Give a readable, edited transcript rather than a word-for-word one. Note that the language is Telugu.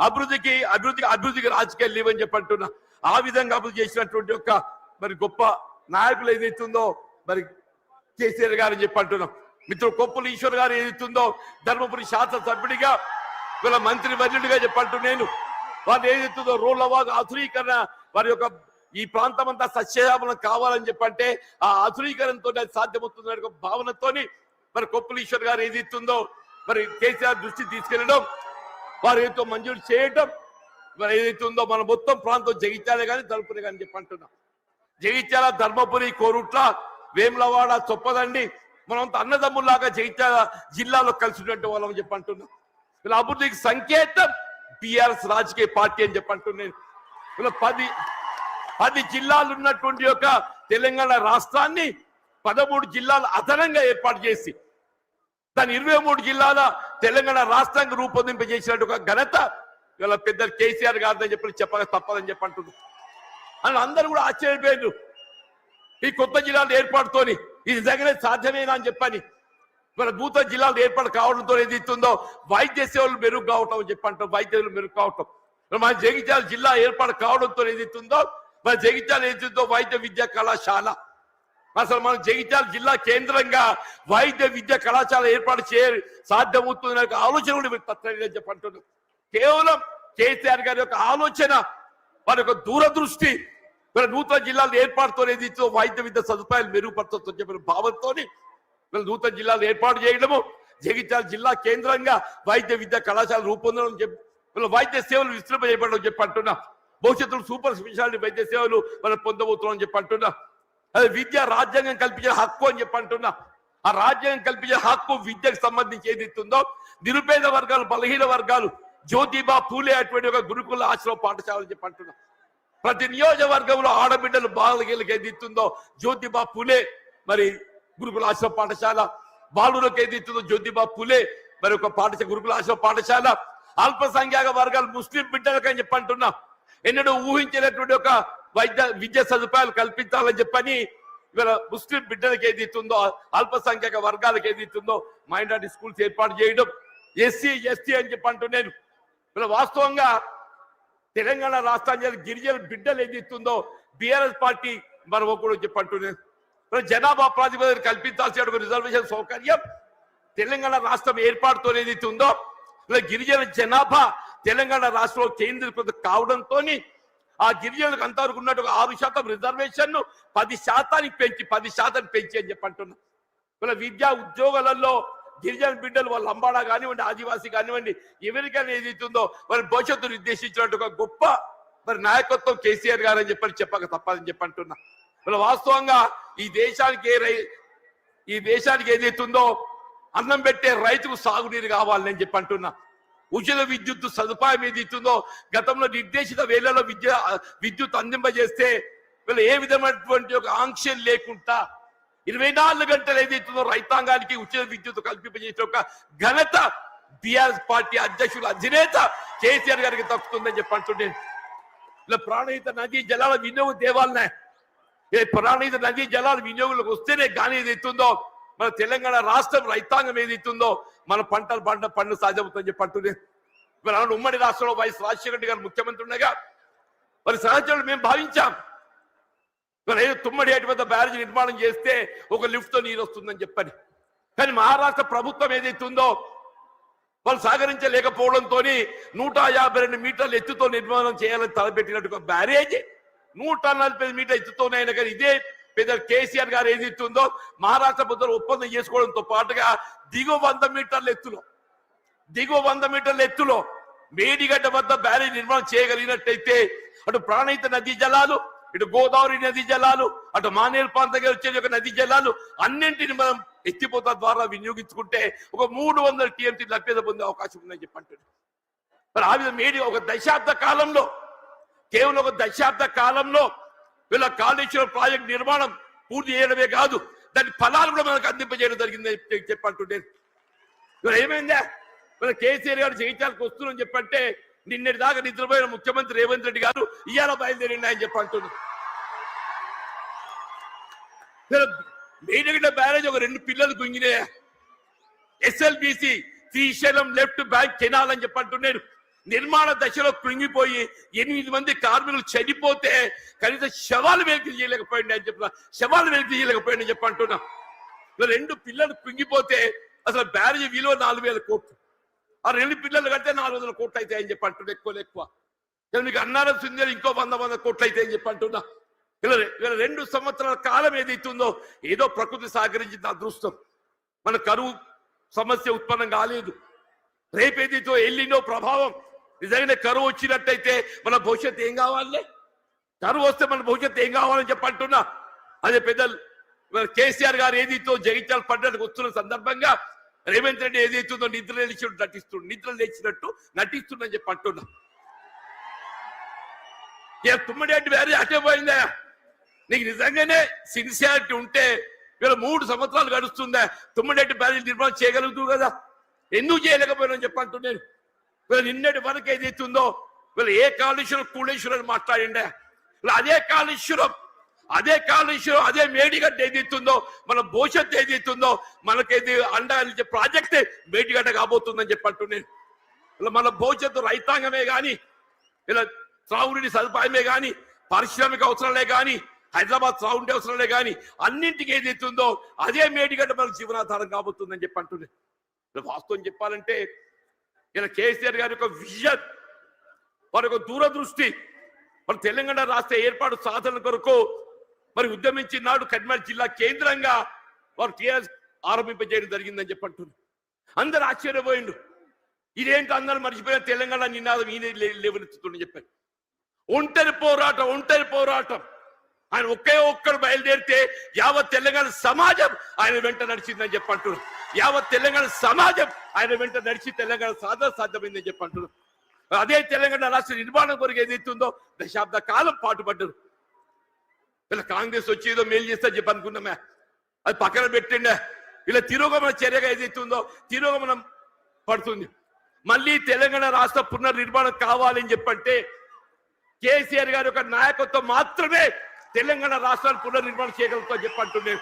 అభివృద్ధికి రాజకీయాలు లేవని చెప్పంటున్నా. ఆ విధంగా అభివృద్ధి చేసినటువంటి ఒక మరి గొప్ప నాయకులు ఏదైతుందో మరి కేసీఆర్ గారు అని చెప్పంటున్నాం. మిత్రుడు కొప్పుల ఈశ్వర్ గారు ఏదైతుందో ధర్మపురి శాసనసభ్యుడిగా వీళ్ళ మంత్రి వర్యుడిగా చెప్పంటూ నేను వాళ్ళు ఏదైతుందో రోడ్ల ఆధునీకరణ వారి యొక్క ఈ ప్రాంతం అంతా సస్యశ్యామలం కావాలని చెప్పంటే ఆ ఆధునీకరణతో అది సాధ్యమవుతుందనే ఒక భావనతోని మరి కొప్పుల ఈశ్వర్ గారు ఏదైతుందో మరి కేసీఆర్ దృష్టి తీసుకెళ్లడం వారు ఏదో మంజూరు చేయడం మరి ఏదైతే ఉందో మన మొత్తం ప్రాంతం జగిత్యాల కానీ ధర్మపురి కానీ చెప్పంటున్నాం. జగిత్యాల, ధర్మపురి, కోరుట్ల, వేములవాడ, చొప్పదండి మనంతా అన్నదమ్ముల్లాగా జగిత్యాల జిల్లాలో కలిసినటువంటి వాళ్ళం చెప్పంటున్నాం. వీళ్ళ అభివృద్ధికి సంకేతం బీఆర్ఎస్ రాజకీయ పార్టీ అని చెప్పంటున్నాను. వీళ్ళ 10 జిల్లాలు ఉన్నటువంటి యొక్క తెలంగాణ రాష్ట్రాన్ని 13 జిల్లాలు అదనంగా ఏర్పాటు చేసి దాని 23 జిల్లాల తెలంగాణ రాష్ట్రానికి రూపొందింపజేసినట్టు ఒక ఘనత వీళ్ళ పెద్ద కేసీఆర్ గారిని చెప్పక తప్పదని చెప్పంటున్నారు. అని అందరూ కూడా ఆశ్చర్యపోయారు ఈ కొత్త జిల్లాల ఏర్పాటుతోని. ఇది నిజంగానే సాధ్యమేనా అని చెప్పని మన నూతన జిల్లాలు ఏర్పాటు కావడంతో ఏదైతుందో వైద్య సేవలు మెరుగు కావటం అని చెప్పంటాం. వైద్య సేవలు మెరుగు కావటం మన జగిత్యాల జిల్లా ఏర్పాటు కావడంతో ఏదైతుందో మన జగిత్యాల ఏదైతుందో వైద్య విద్యా కళాశాల అసలు మన జగిత్యాల జిల్లా కేంద్రంగా వైద్య విద్యా కళాశాల ఏర్పాటు సాధ్యమవుతుంది ఆలోచన కూడా మీరు తత్వం చెప్పంటున్నారు. కేవలం కేసీఆర్ గారి యొక్క ఆలోచన వారి యొక్క దూరదృష్టి మన నూతన జిల్లాలు ఏర్పాటుతో ఏదైతే వైద్య విద్య సదుపాయాలు మెరుగుపరచొచ్చు చెప్పిన భావంతో నూతన జిల్లాలు ఏర్పాటు చేయడము, జగిత్యాల జిల్లా కేంద్రంగా వైద్య విద్యా కళాశాల రూపొందడం వైద్య సేవలు విస్తృంపజేయబడడం చెప్పంటున్నా. భవిష్యత్తులో సూపర్ స్పెషాలిటీ వైద్య సేవలు మనం పొందబోతున్నాం చెప్పంటున్నా. అదే విద్య రాజ్యాంగం కల్పించిన హక్కు అని చెప్పంటున్నా. ఆ రాజ్యాంగం కల్పించిన హక్కు విద్యకు సంబంధించి ఏదైతుందో నిరుపేద వర్గాలు, బలహీన వర్గాలు, జ్యోతిబా పూలే అటువంటి ఒక గురుకుల ఆశ్రమ పాఠశాల చెప్పంటున్నా. ప్రతి నియోజకవర్గంలో ఆడబిడ్డలు బాలకి ఏదైతుందో జ్యోతిబా పూలే మరి గురుకుల ఆశ్రమ పాఠశాల, బాలులకు ఏదైతుందో జ్యోతిబా పూలే మరి ఒక పాఠశాల గురుకుల ఆశ్రమ పాఠశాల, అల్పసంఖ్యాక వర్గాలు ముస్లిం బిడ్డలకు అని చెప్పంటున్నా. ఎన్నడూ ఊహించినటువంటి ఒక విద్యా సదుపాయాలు కల్పించాలని చెప్పని ఇవాళ ముస్లిం బిడ్డలకు ఏదైతుందో అల్పసంఖ్యాక వర్గాలకు ఏదైతుందో మైనారిటీ స్కూల్స్ ఏర్పాటు చేయడం, ఎస్సీ ఎస్టీ అని చెప్పంటున్నాను. ఇలా వాస్తవంగా తెలంగాణ రాష్ట్రానికి గిరిజన బిడ్డలు ఏదైతుందో బీఆర్ఎస్ పార్టీ మరో కూడా చెప్పంటున్నాను. జనాభా ప్రాతిపదికన కల్పించాల్సిన రిజర్వేషన్ సౌకర్యం తెలంగాణ రాష్ట్రం ఏర్పాటుతో ఏదైతే ఉందో ఇలా గిరిజన జనాభా తెలంగాణ రాష్ట్రంలో కేంద్రీకృతం కావడంతో ఆ గిరిజనులకు అంతవరకు ఉన్నట్టు 6% రిజర్వేషన్ 10% పెంచి అని చెప్పంటున్నా. ఇలా విద్యా ఉద్యోగాలలో గిరిజన బిడ్డలు వాళ్ళ లంబాడా కానివ్వండి, ఆదివాసీ కానివ్వండి, ఎవరికైనా ఏదైతుందో వారి భవిష్యత్తు నిర్దేశించినట్టుగా గొప్ప మరి నాయకత్వం కేసీఆర్ గారు అని చెప్పక తప్పదని చెప్పంటున్నా. ఇలా వాస్తవంగా ఈ దేశానికి ఏదైతుందో అన్నం పెట్టే రైతుకు సాగునీరు కావాలని చెప్పంటున్నా. ఉచిత విద్యుత్ సదుపాయం ఏదైతుందో గతంలో నిర్దేశిత వేళలో విద్యుత్ అందింపజేస్తే వీళ్ళు ఏ విధమైనటువంటి ఒక ఆంక్షలు లేకుండా 24 గంటలు ఏదైతుందో రైతాంగానికి ఉచిత విద్యుత్ కల్పింపజేసే ఒక ఘనత బీఆర్ఎస్ పార్టీ అధ్యక్షుల అధినేత కేసీఆర్ గారికి దక్కుతుందని చెప్పంటుండే. ఇలా ప్రాణహిత నదీ జలాల వినియోగ దేవాలనే ప్రాణహిత నదీ జలాల వినియోగంలోకి వస్తేనే కానీ ఏదైతుందో మన తెలంగాణ రాష్ట్రం రైతాంగం ఏదైతుందో మన పంటలు సాధ్యమవుతుందని చెప్పంటుండే. మరి ఉమ్మడి రాష్ట్రంలో వైఎస్ రాజశేఖర రెడ్డి గారు ముఖ్యమంత్రి ఉండగా మరి సహచరులు మేము భావించాం మరి తుమ్మడి ఏటి వద్ద బ్యారేజ్ నిర్మాణం చేస్తే ఒక లిఫ్ట్ తో నీరు వస్తుందని చెప్పని. కానీ మహారాష్ట్ర ప్రభుత్వం ఏదైతుందో వాళ్ళు సహకరించలేకపోవడంతో 152 మీటర్ల ఎత్తుతో నిర్మాణం చేయాలని తలపెట్టినట్టుగా బ్యారేజ్ 145 మీటర్ల ఎత్తుతోనైనా కానీ ఇదే పెద్ద కేసీఆర్ గారు ఏదైతుందో మహారాష్ట్ర ప్రభుత్వం ఒప్పందం చేసుకోవడంతో పాటుగా దిగువ 100 మీటర్ల ఎత్తులో మేడిగడ్డ వద్ద బ్యారేజ్ నిర్మాణం చేయగలిగినట్టయితే అటు ప్రాణహిత నదీ జలాలు, ఇటు గోదావరి నదీ జలాలు, అటు మానేరు ప్రాంతంగా వచ్చే నదీ జలాలు అన్నింటిని మనం ఎత్తిపోత ద్వారా వినియోగించుకుంటే ఒక 300 TMT లభ్యత పొందే అవకాశం ఉందని చెప్పంటారు. మరి ఆ విధంగా ఒక దశాబ్ద కాలంలో కేవలం ఒక దశాబ్ద కాలంలో వీళ్ళ కాళేశ్వరం ప్రాజెక్ట్ నిర్మాణం పూర్తి చేయడమే కాదు దాని ఫలాలు కూడా మనకు అందింపజేయడం జరిగిందని చెప్పంటుండే. ఇవాళ ఏమైందా మన కేసీఆర్ గారు జగిత్యాలకు వస్తున్నారని చెప్పంటే నిన్నటి దాకా నిద్రపోయిన ముఖ్యమంత్రి రేవంత్ రెడ్డి గారు ఇవాళ బయలుదేరిండి అని చెప్పంటున్నారు. మేడిగడ్డ బ్యారేజ్ ఒక 2 పిల్లలు గుంగినాయా, SLBC Srisailam left bank canal అని చెప్పంటున్నారు. నిర్మాణ దశలో కృంగిపోయి 8 మంది కార్మికులు చనిపోతే కనీసం శవాలు వెలికి చేయలేకపోయింది అని చెప్తున్నా, శవాలు వెలికి చేయలేకపోయింది అని చెప్పి అంటున్నా. 2 పిల్లలు కృంగిపోతే అసలు బ్యారేజ్ విలువ 4000 కోట్లు, ఆ 2 పిల్లలు కడితే 400 కోట్లు అయితే అని చెప్పి అంటున్నా. ఎక్కువ మీకు అన్నారం సుందరి ఇంకో 100 కోట్లు అయితే అని చెప్పి అంటున్నా. ఇలా 2 సంవత్సరాల కాలం ఏదైతుందో ఏదో ప్రకృతి సహకరించిన అదృష్టం, మన కరువు సమస్య ఉత్పన్నం కాలేదు. రేపేదైతే ఎల్లినో ప్రభావం నిజంగానే కరువు వచ్చినట్టయితే మన భవిష్యత్తు ఏం కావాలి, కరువు వస్తే మన భవిష్యత్తు ఏం కావాలని చెప్పి అంటున్నా. అదే పెద్దలు కేసీఆర్ గారు ఏదైతే జగిత్యాల పడ్డానికి వస్తున్న సందర్భంగా రేవంత్ రెడ్డి ఏదైతుందో నిద్ర లేచినట్టు నటిస్తుందని చెప్పి అంటున్నా. తుమ్మడేటి వేరే అటే పోయిందా? నీకు నిజంగానే సిన్సియారిటీ ఉంటే వీళ్ళ 3 సంవత్సరాలు గడుస్తుందా తుమ్మడేటి బ్యారేజ్ నిర్మాణం చేయగలుగుతావు కదా, ఎందుకు చేయలేకపోయినా చెప్పంటున్నాను. వీళ్ళు నిన్నటి వరకు ఏదైతుందో వీళ్ళు ఏ కాళేశ్వరం కూళేశ్వరం మాట్లాడిండే, అదే కాళేశ్వరం అదే మేడిగడ్డ ఏదైతుందో మన భవిష్యత్తు ఏదైతుందో మనకేది అండ ప్రాజెక్టే మేడిగడ్డ కాబోతుందని చెప్పంటున్నాను. ఇలా మన భవిష్యత్తు రైతాంగమే కానీ, ఇలా త్రాగునీటి సదుపాయమే కానీ, పారిశ్రామిక అవసరాలే కానీ, హైదరాబాద్ త్రాగుండే అవసరాలే కానీ అన్నింటికి ఏదైతుందో అదే మేడిగడ్డ మనకు జీవనాధారం కాబోతుందని చెప్పి అంటున్నాను. వాస్తవం చెప్పాలంటే ఇలా కేసీఆర్ గారి యొక్క విజన్, వారి యొక్క దూరదృష్టి, మరి తెలంగాణ రాష్ట్ర ఏర్పాటు సాధన కొరకు మరి ఉద్యమించిన నాడు కరీంనగర్ జిల్లా కేంద్రంగా వారు టీఆర్ఎస్ ఆరంభింపజేయడం జరిగిందని చెప్పి అంటున్నారు. అందరు ఆశ్చర్యపోయిండు, ఇదేంటి అందరూ మర్చిపోయిన తెలంగాణ నినాదం ఈయన లేవనెత్తుతుందని చెప్పారు. ఒంటరి పోరాటం ఆయన ఒక్కడు బయలుదేరితే యావత్ తెలంగాణ సమాజం ఆయన వెంట నడిచిందని చెప్పి అంటున్నారు. యావత్ తెలంగాణ సమాజం ఆయన వెంట నడిచి తెలంగాణ సాధ్యమైందని చెప్పి అంటున్నారు. అదే తెలంగాణ రాష్ట్ర నిర్మాణం కొరకు ఏదైతుందో దశాబ్ద కాలం పాటుపడ్డారు. ఇలా కాంగ్రెస్ వచ్చి ఏదో మేలు చేస్తా చెప్పి అనుకున్నామే, అది పక్కన పెట్టిండే. ఇలా తిరోగమన చర్యగా ఏదైతుందో తిరోగమనం పడుతుంది. మళ్ళీ తెలంగాణ రాష్ట్ర పునర్నిర్మాణం కావాలని చెప్పంటే కేసీఆర్ గారి యొక్క నాయకత్వం మాత్రమే తెలంగాణ రాష్ట్రాన్ని పునర్నిర్మాణం చేయగలుగుతా చెప్పంటున్నాను.